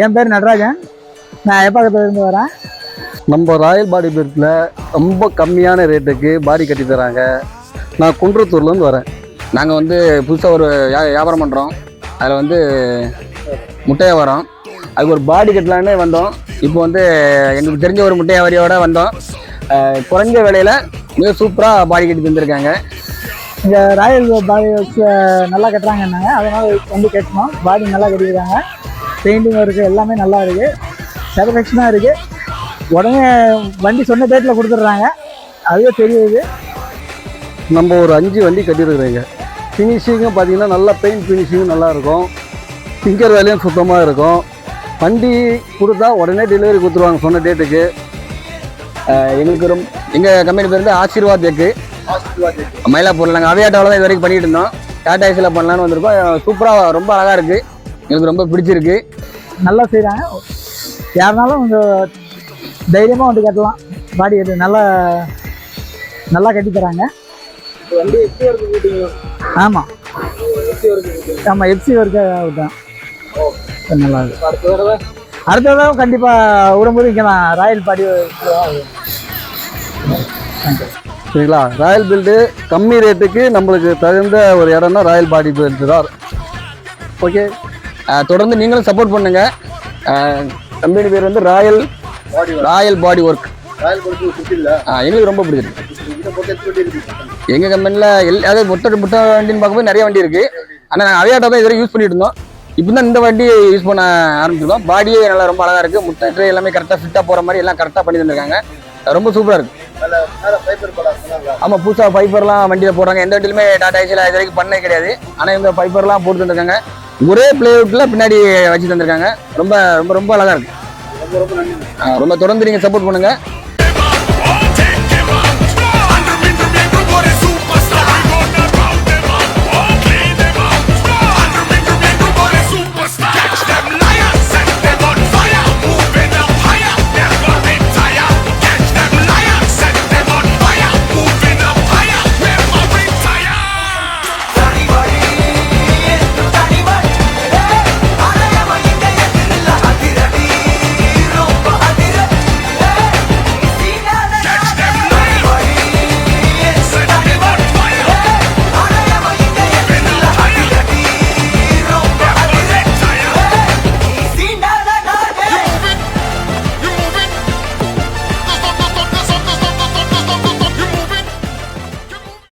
என் பேர் நடராஜன். நான் எப்பக்கத்துலேருந்து வரேன். நம்ம ராயல் பாடி பில்டில் ரொம்ப கம்மியான ரேட்டுக்கு பாடி கட்டி தராங்க. நான் குன்றத்தூர்லேருந்து வரேன். நாங்கள் வந்து புதுசாக ஒரு வியாபாரம் பண்ணுறோம். அதில் வந்து முட்டை வியாபாரம். அதுக்கு ஒரு பாடி கட்டலான்னு வந்தோம். இப்போ வந்து எங்களுக்கு தெரிஞ்ச ஒரு முட்டை வியாபாரியோடு வந்தோம். குறைஞ்ச விலையில் மிக சூப்பராக பாடி கட்டி தந்துருக்காங்க. இங்கே ராயல் பாடி ஒர்க்ஸ் நல்லா கட்டுறாங்கன்னாங்க, அதனால் வந்து கேட்டோம். பாடி நல்லா கட்டிக்கிறாங்க, பெயிண்டிங் இருக்குது, எல்லாமே நல்லா இருக்குது, சாட்டிஸ்ஃபேக்ஷனாக இருக்குது. உடனே வண்டி சொன்ன டேட்டில் கொடுத்துட்றாங்க, அதுவே தெரியுது. நம்ம ஒரு 5 வண்டி கட்டியிருக்கிறீங்க. ஃபினிஷிங்கும் பார்த்தீங்கன்னா நல்லா பெயிண்ட் ஃபினிஷிங்கும் நல்லாயிருக்கும். டிங்கர் வேலையும் சுத்தமாக இருக்கும். வண்டி கொடுத்தா உடனே டெலிவரி கொடுத்துருவாங்க சொன்ன டேட்டுக்கு. எங்களுக்கு எங்கள் கம்பெனி பேர் வந்து ஆசீர்வாத் எக்கு மயிலாப்பூரில். நாங்கள் அவையாட்டாவில் தான் இது வரைக்கும் பண்ணிகிட்டு இருந்தோம். டாடா ஏசியில் பண்ணலான்னு வந்திருக்கோம். சூப்பராக ரொம்ப அழகாக இருக்குது, எங்களுக்கு ரொம்ப பிடிச்சிருக்கு. நல்லா செய்கிறாங்க. யாருனாலும் கொஞ்சம் தைரியமாக வந்து கட்டலாம். பாடி கட்டு நல்லா கட்டி தராங்க. வண்டி எஃப்சி ஒர்க்கு போட்டீங்க? ஆமாம், எஃப்சி ஒர்க்கு விட்டேன். நல்லா இருக்கு. அடுத்த தடவை கண்டிப்பாக வரும்போது இங்கே நான் ராயல் பாடி. சரிங்களா? ராயல் பில்டு கம்மி ரேட்டுக்கு நம்மளுக்கு தகுந்த ஒரு இடம்னா ராயல் பாடி பில்டு தான். ஓகே, தொடர்ந்து நீங்களும் சப்போர்ட் பண்ணுங்க. கம்பெனி பேர் வந்து ராயல் பாடி ஒர்க். எங்களுக்கு ரொம்ப பிடிச்சிருக்கு. எங்கள் கம்பெனியில் அதாவது முட்டை வண்டின்னு பார்க்கும்போது நிறைய வண்டி இருக்குது. ஆனால் நாங்கள் அவையாட்டா தான் இதுவரை யூஸ் பண்ணிட்டு இருந்தோம். இப்போ தான் இந்த வண்டி யூஸ் பண்ண ஆரம்பிச்சிருக்கோம். பாடியே நல்லா ரொம்ப அழகாக இருக்குது. முட்டை ட்ரே எல்லாமே கரெக்டாக ஃபிட்டாக போகிற மாதிரி எல்லாம் கரெக்டாக பண்ணி தந்திருக்காங்க. ரொம்ப சூப்பராக இருக்குது. ஆமாம், புதுசாக ஃபைபர்லாம் வண்டியில் போடுறாங்க. எந்த வண்டியிலுமே டாடா ஏசியில் இது வரைக்கும் பண்ணே கிடையாது. ஆனால் இந்த ஃபைபர்லாம் போட்டு தந்திருக்காங்க. ஒரே பிளேவுட்டில் பின்னாடி வச்சு தந்திருக்காங்க. ரொம்ப ரொம்ப ரொம்ப அழகாக இருக்குது. ரொம்ப தொடர்ந்து நீங்கள் சப்போர்ட் பண்ணுங்கள்.